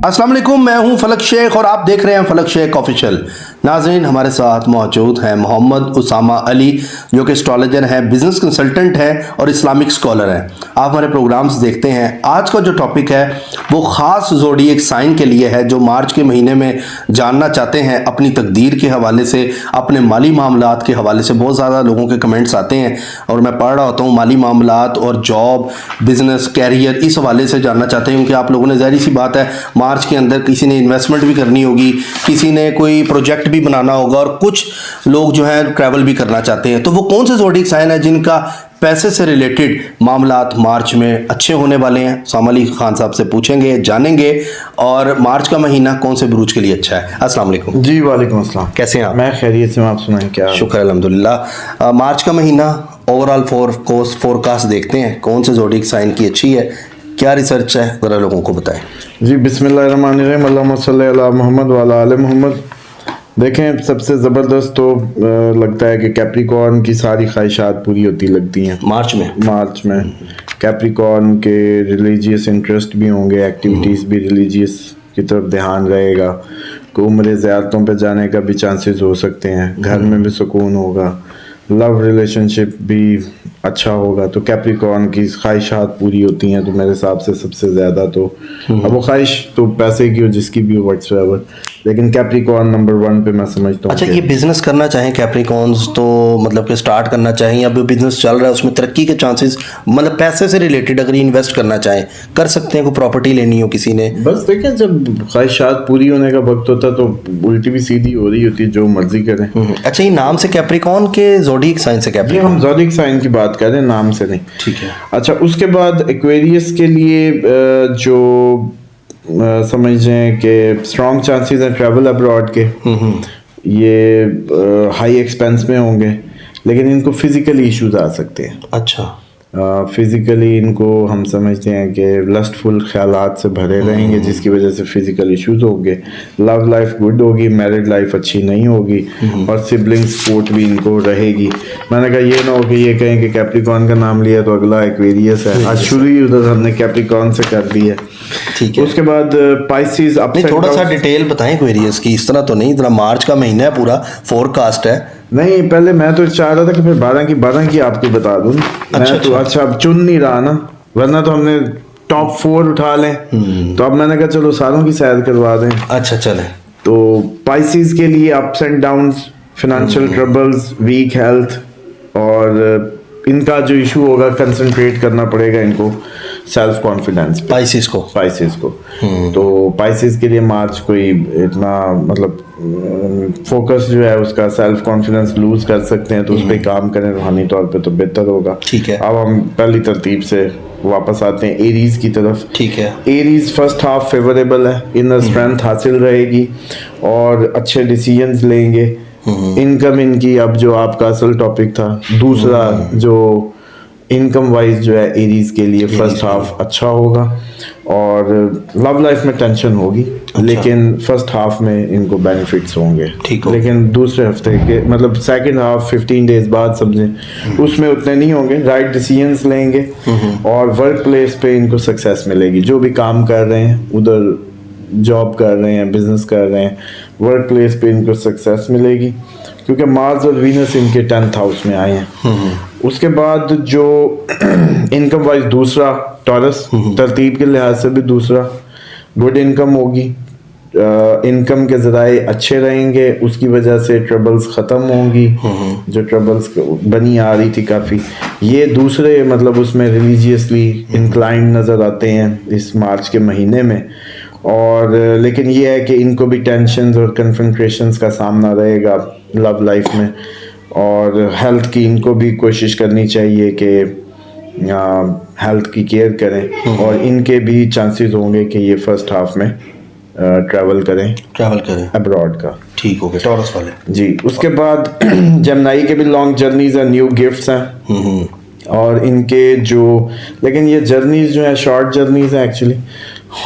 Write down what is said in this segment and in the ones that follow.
अस्सलाम वालेकुम, मैं हूं फलक शेख और आप देख रहे हैं फलक शेख ऑफिशियल। नाज़रीन, हमारे साथ मौजूद हैं मोहम्मद उसामा अली, जो कि एस्ट्रोलॉजर हैं, बिजनेस कंसल्टेंट हैं और इस्लामिक स्कॉलर हैं। आप हमारे प्रोग्राम्स देखते हैं। आज का जो टॉपिक है वो ख़ास ज़ोडिएक साइन के लिए है, जो मार्च के महीने में जानना चाहते हैं अपनी तकदीर के हवाले से, अपने माली मामलात के हवाले से। बहुत ज़्यादा लोगों के कमेंट्स आते हैं और मैं पढ़ रहा होता हूँ, माली मामलात और जॉब, बिजनेस, कैरियर, इस हवाले से जानना चाहते हैं। क्योंकि आप लोगों ने, ज़ाहिर सी बात है, मार्च के अंदर किसी ने इन्वेस्टमेंट भी करनी होगी, किसी ने कोई प्रोजेक्ट भी बनाना होगा और कुछ लोग जो है ट्रैवल भी करना चाहते हैं। तो वो कौन से ज़ोडिएक साइन है जिनका पैसे से रिलेटेड मामलात मार्च में अच्छे होने वाले हैं? उसामा अली खान साहब से पूछेंगे, जानेंगे। और मार्च का महीना कौन से बुरूज के लिए अच्छा है? अस्सलाम वालेकुम। जी वालेकुम अस्सलाम। कैसे हैं आप? मैं खैरियत से हूं, आप सुनाएं क्या? शुक्र अल्हम्दुलिल्लाह। मार्च का महीना ओवरऑल फोरकास्ट देखते हैं, कौन से ज़ोडिएक साइन की अच्छी है, क्या रिसर्च है, ज़रा लोगों को बताएं। जी बिस्मिल्लाहिर्रहमानिर्रहीम, अल्लाहुम्मा सल्ली अला मोहम्मद व अला आले मोहम्मद। देखें, सबसे ज़बरदस्त तो लगता है कि कैप्रिकॉर्न की सारी ख्वाहिशात पूरी होती लगती हैं मार्च में। कैप्रिकॉर्न के रिलीजियस इंटरेस्ट भी होंगे, एक्टिविटीज़ भी रिलीजियस की तरफ ध्यान रहेगा, को उम्र ज़ियारतों पे जाने का भी चांसेस हो सकते हैं, घर में भी सुकून होगा, लव रिलेशनशिप भी अच्छा होगा। तो कैप्रिकॉर्न की ख्वाहिशात पूरी होती हैं। तो मेरे हिसाब से सबसे ज़्यादा तो अब वो ख्वाहिश तो पैसे की हो, जिसकी भी हो, व्हाट्सएवर, लेकिन कैप्रिकॉर्न नंबर 1 पे मैं समझता हूँ। अच्छा, ये बिजनेस करना चाहें कैप्रिकॉर्न्स, तो मतलब कि स्टार्ट करना चाहें या अभी बिजनेस चल रहा है, उसमें तरक्की के चांसेस, मतलब पैसे से रिलेटेड अगर इन्वेस्ट करना चाहें, कर सकते हैं? कोई प्रॉपर्टी लेनी हो किसी ने, बस देखें, जब ख्वाहिशात पूरी होने का वक्त होता है तो उल्टी भी सीधी हो रही होती है, जो मर्जी करें। अच्छा, ये नाम से कैप्रिकॉर्न के ज़ोडिएक साइन से ये कैप्रिकॉर्न? हम ज़ोडिएक साइन की बात कर रहे हैं, नाम से नहीं। ठीक है। अच्छा, उसके बाद एक्वेरियस के लिए जो समझें कि स्ट्रॉन्ग चांसेस हैं ट्रैवल अब्रॉड के। ये हाई एक्सपेंस में होंगे, लेकिन इनको फिजिकली इश्यूज आ सकते हैं। अच्छा। फिजिकली इनको हम समझते हैं कि लस्टफुल ख्यालात से भरे रहेंगे, जिसकी वजह से फिजिकल इश्यूज होंगे। लव लाइफ गुड होगी, मैरिड लाइफ अच्छी नहीं होगी, और सिबलिंग सपोर्ट भी इनको रहेगी। मैंने कहा ये ना हो कि ये कहें कि कैप्रिकॉर्न का नाम लिया तो अगला एक्वेरियस है। आज शुरू ही उधर हमने कैप्रिकॉर्न से कर दी है। ठीक है। उसके बाद पाइसेस। नहीं, थोड़ा सा डिटेल बताएं एक्वेरियस की, इस तरह तो नहीं, इतना मार्च का महीना है, पूरा फोरकास्ट है। नहीं, पहले मैं तो चाह रहा था कि फिर 12 की आपको बता दूं। मैं तो अच्छा अब चुन नहीं रहा ना, वरना तो हमने टॉप 4 उठा लें। तो अब मैंने कहा चलो सारों की सैर करवा दें। अच्छा, चले। तो पाइसेस के लिए ups and downs, financial troubles, weak health, और इनका जो इशू होगा, कंसंट्रेट करना पड़ेगा इनको सेल्फ कॉन्फिडेंस पे, पाइसेस को। तो पाइसेस के लिए मार्च कोई इतना मतलब फोकस जो है उसका सेल्फ कॉन्फिडेंस लूज कर सकते हैं, तो उस पर काम करें रूहानी तौर पे तो बेहतर होगा। ठीक है। अब हम पहली तरतीब से वापस आते हैं एरीज की तरफ। ठीक है। एरीज फर्स्ट हाफ फेवरेबल है, इनर स्ट्रेंथ हासिल रहेगी और अच्छे डिसीजंस लेंगे। इनकम इनकी, अब जो आपका असल टॉपिक था, दूसरा जो इनकम वाइज जो है एरीज के लिए फर्स्ट हाफ अच्छा होगा, और लव लाइफ में टेंशन होगी। अच्छा। लेकिन फर्स्ट हाफ में इनको बेनिफिट्स होंगे। ठीक हो। लेकिन दूसरे हफ्ते के मतलब सेकंड हाफ 15 डेज बाद समझें, उसमें उतने नहीं होंगे। राइट डिसीजंस लेंगे और वर्क प्लेस पे इनको सक्सेस मिलेगी। जो भी काम कर रहे हैं, उधर जॉब कर रहे हैं, बिजनेस कर रहे हैं, वर्क प्लेस पे इनको सक्सेस मिलेगी, क्योंकि मार्स और वीनस इनके 10th हाउस में आए हैं। उसके बाद जो इनकम वाइज दूसरा टॉरस, तरतीब के लिहाज से भी दूसरा गुड इनकम होगी। इनकम के ज़राए अच्छे रहेंगे, उसकी वजह से ट्रबल्स ख़त्म होंगी। जो ट्रबल्स बनी आ रही थी काफ़ी, ये दूसरे मतलब उसमें रिलीजियसली इंक्लाइंड नज़र आते हैं इस मार्च के महीने में। और लेकिन ये है कि इनको भी टेंशन्स और कन्फ्रंट्रेशंस का सामना रहेगा लव लाइफ में, और हेल्थ की इनको भी कोशिश करनी चाहिए कि हेल्थ की केयर करें, और इनके भी चांसेस होंगे कि ये फर्स्ट हाफ में ट्रैवल करें अब्रॉड का। ठीक हो गया, टॉरस वाले। जी। उसके बाद जेमिनी के भी लॉन्ग जर्नीज हैं, न्यू गिफ्ट्स हैं, और इनके जो, लेकिन ये जर्नीज जो है शॉर्ट जर्नीज है एक्चुअली,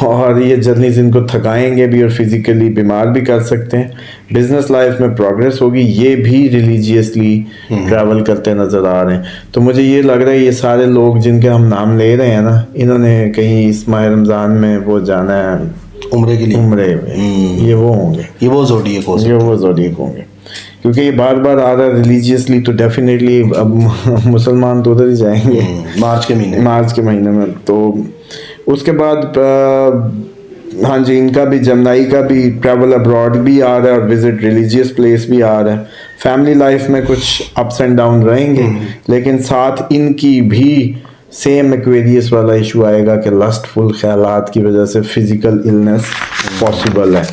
और ये जर्नीज इनको थकाएंगे भी और फिजिकली बीमार भी कर सकते हैं। बिजनेस लाइफ में प्रोग्रेस होगी, ये भी रिलीजियसली ट्रैवल करते नज़र आ रहे हैं। तो मुझे ये लग रहा है ये सारे लोग जिनके हम नाम ले रहे हैं ना, इन्होंने कहीं इस माह रमज़ान में वो जाना है उम्रे के लिए। उम्रे में ये वो होंगे, ये वो जोडिएक हो सकते ये वो ज़ोडिएक होंगे, क्योंकि ये बार बार आ रहा है रिलीजियसली, तो डेफिनेटली अब मुसलमान तो उधर ही जाएंगे हैं। मार्च के महीने। मार्च के महीने में। तो उसके बाद हाँ जी, इनका भी जमनाई का भी ट्रैवल अब्रॉड भी आ रहा है और विजिट रिलीजियस प्लेस भी आ रहा है। फैमिली लाइफ में कुछ अप्स एंड डाउन रहेंगे, लेकिन साथ इनकी भी सेम एक्वेरियस वाला इशू आएगा कि लस्टफुल ख्यालात की वजह से फिजिकल इलनेस पॉसिबल है।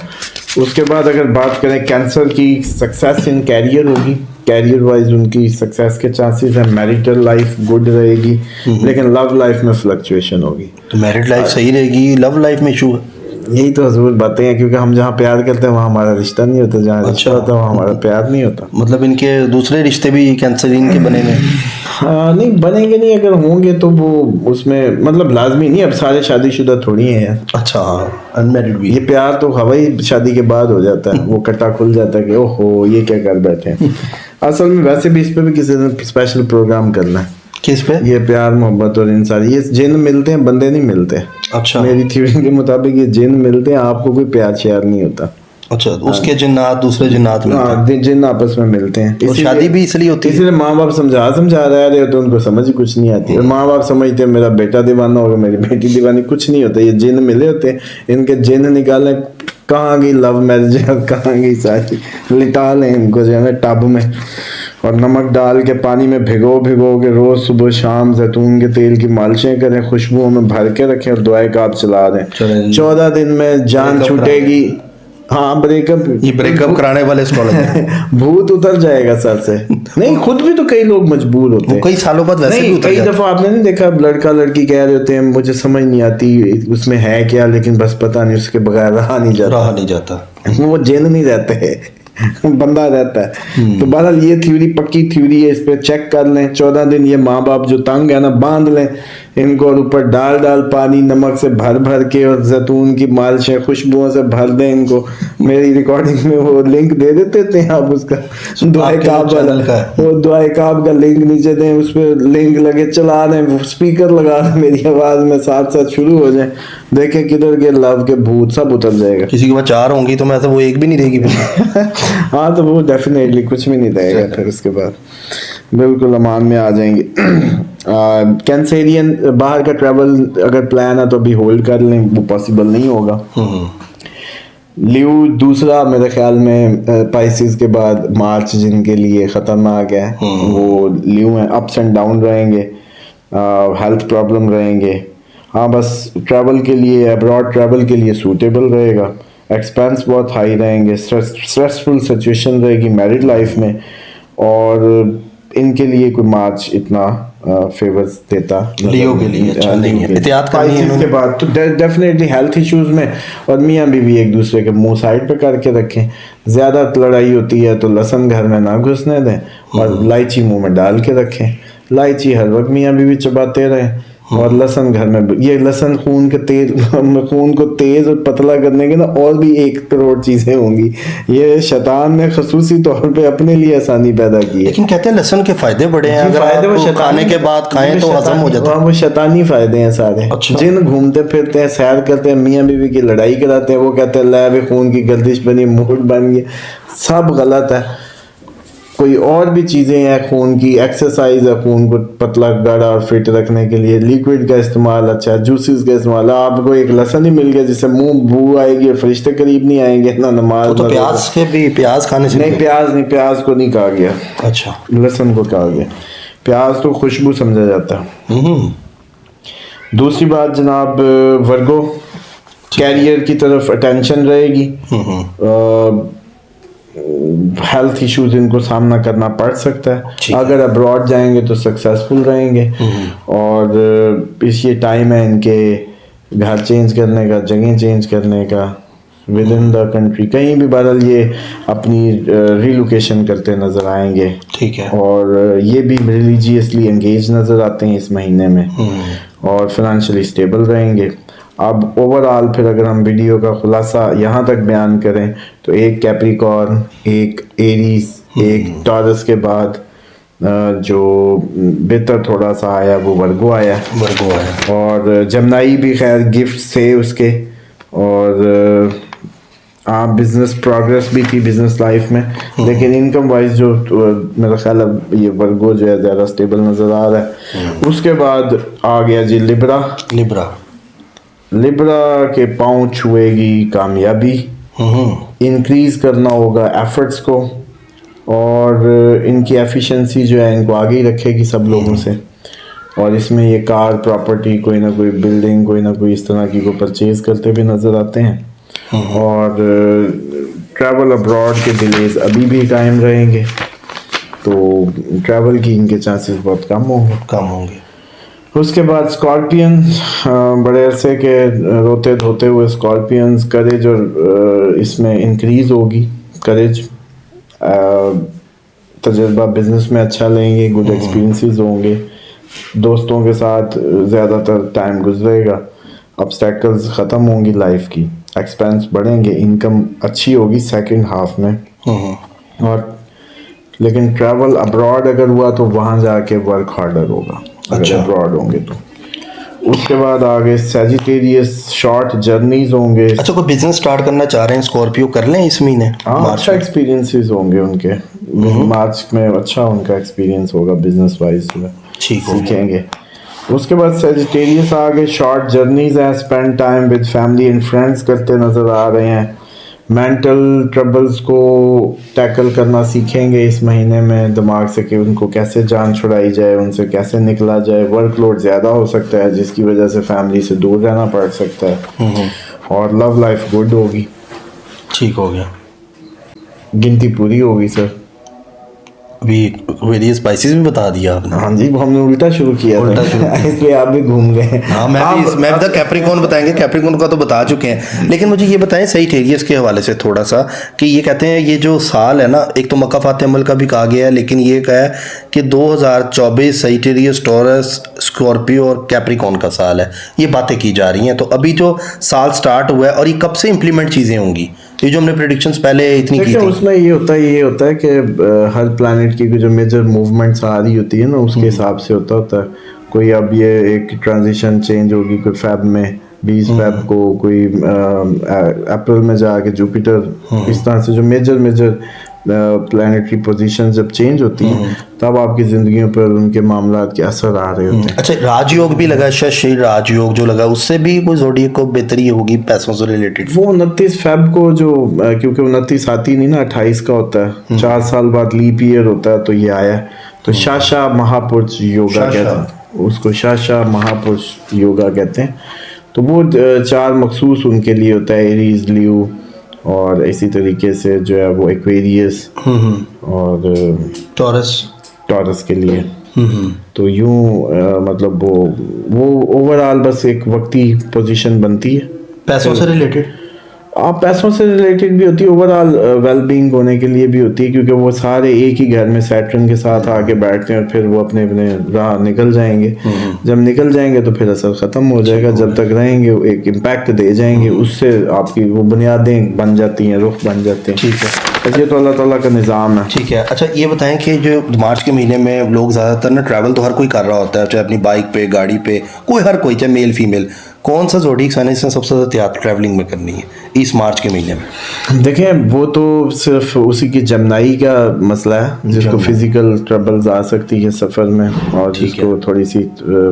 उसके बाद अगर बात करें कैंसर की, सक्सेस इन कैरियर होगी, कैरियर वाइज उनकी सक्सेस के चांसेस है। मैरिटल लाइफ गुड रहेगी, लेकिन लव लाइफ में फ्लक्चुएशन होगी। तो मैरिड लाइफ सही रहेगी, लव लाइफ में इशू है। यही तो हजूर बातें हैं, क्योंकि हम जहाँ प्यार करते हैं वहाँ हमारा रिश्ता नहीं होता, जहाँ रिश्ता अच्छा। होता है वहाँ हमारा प्यार नहीं होता। मतलब इनके दूसरे रिश्ते भी कैंसर इनके बनेंगे। हाँ नहीं बनेंगे नहीं, अगर होंगे तो वो उसमें मतलब लाजमी नहीं, अब सारे शादीशुदा थोड़ी हैं यार। अच्छा, अनमैरिड भी। ये प्यार तो हवाई शादी के बाद हो जाता है, वो कट्टा खुल जाता है कि ओहो ये क्या कर बैठे हैं। असल में वैसे भी इस पे भी किसी दिन स्पेशल प्रोग्राम करना है, किस पे? ये प्यार मोहब्बत और इंसान, ये जिन मिलते हैं बंदे नहीं मिलते। अच्छा। मेरी थ्योरी के मुताबिक ये जिन मिलते हैं, आपको कोई प्यार श्यार नहीं होता। अच्छा, उसके जिन्नात दूसरे जिन्नात मिलते हैं। हाँ, जिन आपस में मिलते हैं। और शादी भी इसलिए होती है। इसलिए माँ बाप समझा रहे होते हैं, उनको समझ ही कुछ नहीं आती। और माँ बाप समझते हैं मेरा बेटा दीवाना होगा, मेरी बेटी दीवानी, कुछ नहीं होता। ये जिन मिले होते हैं, इनके जिन निकालें, कहाँ गई लव मैरिज, कहाँ गई शादी, लिटा लें इनको जो है ना टब में, और नमक डाल के पानी में भिगो के रोज सुबह शाम जैतून के तेल की मालिशें करें, खुशबुओं में भर के रखें और दुआए काब चला दें। चलें। 14 दिन में जान ब्रेकअप छूटेगी। हाँ ब्रेकअप, ये ब्रेकअप कराने वाले एस्ट्रोलॉजर भूत उतर जाएगा सर से। नहीं, खुद भी तो कई लोग मजबूर होते हैं, कई सालों बाद वैसे भी नहीं उतर कई जाते दफा आपने नहीं देखा, लड़का लड़की कह रहे होते हैं मुझे समझ नहीं आती उसमें है क्या, लेकिन बस पता नहीं, उसके बगैर रहा नहीं जाता। रहा नहीं जाता। वो जिन नहीं रहते है, बंदा रहता है। तो बहरहाल ये थ्योरी पक्की थ्योरी है, इस पे चेक कर लें। 14 दिन ये माँ बाप जो तंग है ना, बांध लें इनको और ऊपर डाल पानी नमक से भर के और जैतून की मालिशें खुशबुओं से भर दें इनको। मेरी रिकॉर्डिंग में वो लिंक दे देते थे आप, उसका दुआए काब वाला, वो दुआए काब का लिंक नीचे दें, उस पर लिंक लगे, चला दें, स्पीकर लगा दें, मेरी आवाज में साथ साथ शुरू हो जाए, देखें किधर के लव के भूत सब उतर जाएगा। किसी के पास 4 होंगी तो मैं तो वो एक भी नहीं रहेगी फिर। हाँ तो वो डेफिनेटली कुछ भी नहीं रहेगा फिर उसके बाद, बिल्कुल अमान में आ जाएंगे। कैंसेरियन बाहर का ट्रैवल अगर प्लान है तो अभी होल्ड कर लें, वो पॉसिबल नहीं होगा। ल्यू दूसरा मेरे ख्याल में पाइसिस के बाद मार्च जिनके लिए खतरनाक है वो ल्यू है। अप्स एंड डाउन रहेंगे, हेल्थ प्रॉब्लम रहेंगे। हाँ बस ट्रैवल के लिए, अब्रॉड ट्रैवल के लिए सूटेबल रहेगा। एक्सपेंस बहुत हाई रहेंगे, स्ट्रेसफुल सिचुएशन रहेगी मैरिड लाइफ में, और इनके लिए कोई मार्च इतना फेवर्स देता लियो के लिए अच्छा नहीं है, एहतियात करनी है इसके बाद तो डेफिनेटली हेल्थ इश्यूज में। और मियाँ बीवी एक दूसरे के मुंह साइड पे करके रखें। ज्यादा लड़ाई होती है तो लहसुन घर में ना घुसने दें और इलायची मुंह में डाल के रखें। इलायची हर वक्त मियाँ बीवी चबाते रहें और लहसुन घर में। ये लहसुन खून को तेज और पतला करने के ना और भी 1 करोड़ चीजें होंगी। ये शैतान ने खसूसी तौर पे अपने लिए आसानी पैदा की है। लेकिन कहते हैं लहसुन के फायदे बड़े हैं, अगर फायदे वो आप खाने के बाद खाएं तो हजम हो जाता है। वो शैतानी फायदे हैं सारे। अच्छा। जिन घूमते फिरते हैं, सैर करते हैं, मियाँ बीवी की लड़ाई कराते हैं, वो कहते हैं लै खून की गर्दिश बनी, मूड बन गया, सब गलत है। कोई और भी चीज़ें हैं खून की, एक्सरसाइज है खून को पतला गाढ़ा और फिट रखने के लिए, लिक्विड का इस्तेमाल अच्छा है, जूसेस का इस्तेमाल। आपको एक लहसुन ही मिल गया जिससे मुंह बू आएगी, फरिश्ते करीब नहीं आएंगे, ना नमाज। तो प्याज के भी, प्याज खाने से नहीं, प्याज को नहीं कहा गया, अच्छा लहसुन को कहा गया। प्याज तो खुशबू समझा जाता है। दूसरी बात जनाब, वर्गो कैरियर की तरफ अटेंशन रहेगी। हेल्थ इश्यूज इनको सामना करना पड़ सकता है। अगर अब्रॉड जाएंगे तो सक्सेसफुल रहेंगे, और इस ये टाइम है इनके घर चेंज करने का, जगह चेंज करने का विद इन द कंट्री, कहीं भी। बहरहाल ये अपनी रिलोकेशन करते नजर आएंगे। ठीक है। और ये भी रिलीजियसली एंगेज नजर आते हैं इस महीने में, और फाइनेंशियली स्टेबल रहेंगे। अब ओवरऑल फिर अगर हम वीडियो का खुलासा यहाँ तक बयान करें तो एक कैप्रिकॉर्न, एक एरीज, एक टॉरस के बाद जो बेहतर थोड़ा सा आया वो वर्गो आया। और जमनाई भी खैर गिफ्ट थे उसके, और हाँ बिजनेस प्रोग्रेस भी थी बिजनेस लाइफ में, लेकिन इनकम वाइज जो मेरा ख्याल है ये वर्गो जो है ज़्यादा स्टेबल नज़र आ रहा है। उसके बाद आ गया जी लिब्रा। लिब्रा के पाँव छुएगी कामयाबी, इंक्रीज़ करना होगा एफर्ट्स को, और इनकी एफिशिएंसी जो है इनको आगे ही रखेगी सब लोगों से। और इसमें ये कार प्रॉपर्टी कोई ना कोई बिल्डिंग कोई ना कोई इस तरह की को परचेज करते भी नज़र आते हैं। और ट्रैवल अब्रॉड के डिलेज अभी भी कायम रहेंगे, तो ट्रैवल की इनके चांसेस बहुत कम होंगे। उसके बाद स्कॉर्पियन, बड़े अरसे के रोते धोते हुए स्कॉर्पियंस, करेज और इसमें इंक्रीज होगी करेज, तजर्बा बिजनेस में अच्छा लेंगे, गुड एक्सपीरियंसेस होंगे, दोस्तों के साथ ज़्यादातर टाइम गुजरेगा, ऑब्स्टेकल्स ख़त्म होंगी लाइफ की, एक्सपेंस बढ़ेंगे, इनकम अच्छी होगी सेकंड हाफ में। और लेकिन ट्रैवल अब्रॉड अगर हुआ तो वहाँ जाके वर्क हार्डर होगा अगर अब्रॉड होंगे तो। उसके बाद आगे सैजिटेरियस, शॉर्ट जर्नीज होंगे। अच्छा, कोई बिजनेस स्टार्ट करना चाह रहे हैं स्कॉर्पियो, कर लें इस महीने? हाँ, अच्छा एक्सपीरियंसेस होंगे उनके, मार्च में अच्छा उनका एक्सपीरियंस होगा बिजनेस वाइज, सीखेंगे। उसके बाद सैजिटेरियस आ गए, शॉर्ट जर्नीज हैं, spend time with family and friends करते नज़र आ रहे हैं। मेंटल ट्रबल्स को टैकल करना सीखेंगे इस महीने में दिमाग से कि उनको कैसे जान छुड़ाई जाए, उनसे कैसे निकला जाए। वर्कलोड ज़्यादा हो सकता है जिसकी वजह से फैमिली से दूर रहना पड़ सकता है। और लव लाइफ गुड होगी। ठीक हो गया, गिनती पूरी होगी सर। अभी वेरियस स्पाइसेस भी बता दिया आपने। हाँ जी, हमने उल्टा शुरू किया था इसलिए आप भी घूम गए। हाँ, मैं भी कैप्रिकॉर्न बताएंगे, कैप्रिकॉर्न का तो बता चुके हैं, लेकिन मुझे ये बताएं सैजिटेरियस के हवाले से थोड़ा सा कि ये कहते हैं ये जो साल है ना, एक तो मक्का फातिह अमल का भी कहा गया है, लेकिन ये कहा है कि 2024 सैजिटेरियस, टॉरस, स्कॉर्पियो और कैप्रिकॉर्न का साल है। ये बातें की जा रही हैं। तो अभी जो साल स्टार्ट हुआ है और ये कब से इम्प्लीमेंट चीज़ें होंगी, ये जो हमने प्रेडिक्शंस पहले इतनी की थी? उसमें ये होता है कि हर प्लैनेट की जो मेजर मूवमेंट्स आ रही होती है ना, उसके हिसाब से होता है। कोई अब ये एक ट्रांजिशन चेंज होगी, कोई फेब में 20 फेब को, कोई अप्रैल में जाके जुपिटर, इस तरह से जो मेजर प्लैनेटरी पोजीशन जब चेंज होती हैं तब आपकी जिंदगियों पर उनके मामलात के असर आ रहे होते हैं। अच्छा, राजयोग भी लगा, शशि राजयोग जो लगा, उससे भी कोई ज़ोडिएक को बेहतरी होगी पैसों से रिलेटेड? वो 29 फेब को जो, क्योंकि 29 आती नहीं ना, 28 का होता है, 4 साल बाद लीप ईयर होता है, तो ये आया। तो शाशा महापुरुष योगा कहते हैं उसको, शाशा महापुरुष योगा कहते हैं। तो वो 4 मखसूस उनके लिए होता है, एरीज, लियो और इसी तरीके से जो है वो एक्वेरियस और टॉरस के लिए। तो यूं मतलब वो ओवरऑल बस एक वक्ती पोजीशन बनती है। पैसों से रिलेटेड? आप पैसों से रिलेटेड भी होती है, ओवरऑल वेलबींग होने के लिए भी होती है, क्योंकि वो सारे एक ही घर में सैटर्न के साथ आके बैठते हैं और फिर वो अपने अपने राह निकल जाएंगे। जब निकल जाएंगे तो फिर असर ख़त्म हो जाएगा, जब तक रहेंगे वो एक इम्पैक्ट दे जाएंगे, उससे आपकी वो बुनियादें बन जाती हैं, रुख बन जाते हैं। ठीक है, ये तो अल्लाह ताला का निज़ाम है। ठीक है। अच्छा, ये बताएं कि जो मार्च के महीने में लोग ज़्यादातर ना ट्रैवल तो हर कोई कर रहा होता है, चाहे अपनी बाइक पे, गाड़ी पे, हर कोई, चाहे मेल फीमेल, कौन सा ज़ोडिएक साइन इसने सबसे ज़्यादा एहतियात ट्रैवलिंग में करनी है इस मार्च के महीने में? देखें, वो तो सिर्फ उसी की जमनाई का मसला है जिसको फिजिकल ट्रबल्स आ सकती है सफ़र में, और जिसको थोड़ी सी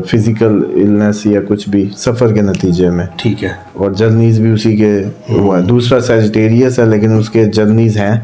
फिजिकल इलनेस या कुछ भी सफ़र के नतीजे में। ठीक है। और जर्नीज भी उसी के हुआ है। दूसरा सैजिटेरियस है, लेकिन उसके जर्नीज हैं,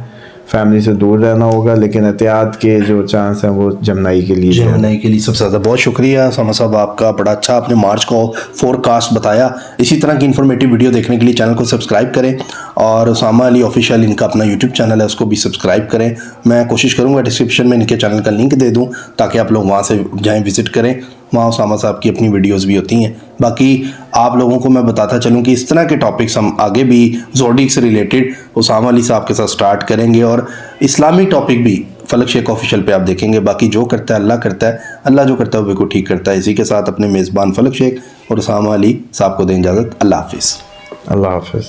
फैमिली से दूर रहना होगा, लेकिन एहतियात के जो चांस हैं वो जमनाई के लिए सबसे ज़्यादा। बहुत शुक्रिया उसामा साहब आपका, बड़ा अच्छा आपने मार्च को फोरकास्ट बताया। इसी तरह की इन्फॉर्मेटिव वीडियो देखने के लिए चैनल को सब्सक्राइब करें, और उसामा अली ऑफिशियल इनका अपना यूट्यूब चैनल है, उसको भी सब्सक्राइब करें। मैं कोशिश करूँगा डिस्क्रिप्शन में इनके चैनल का लिंक दे दूँ ताकि आप लोग वहाँ से जाएँ, विज़िट करें। वहाँ उसामा साहब की अपनी वीडियोस भी होती हैं। बाकी आप लोगों को मैं बताता चलूँ कि इस तरह के टॉपिक्स हम आगे भी ज़ोडिएक से रिलेटेड उसामा अली साहब के साथ स्टार्ट करेंगे, और इस्लामी टॉपिक भी फलक शेख ऑफिशियल पे आप देखेंगे। बाकी जो करता है अल्लाह करता है, अल्लाह जो करता है वो बिल्कुल ठीक करता है। इसी के साथ अपने मेज़बान फलक शेख और उसामा अली साहब को दें इजाज़त। अल्लाह हाफिज़। अल्लाह हाफिज़।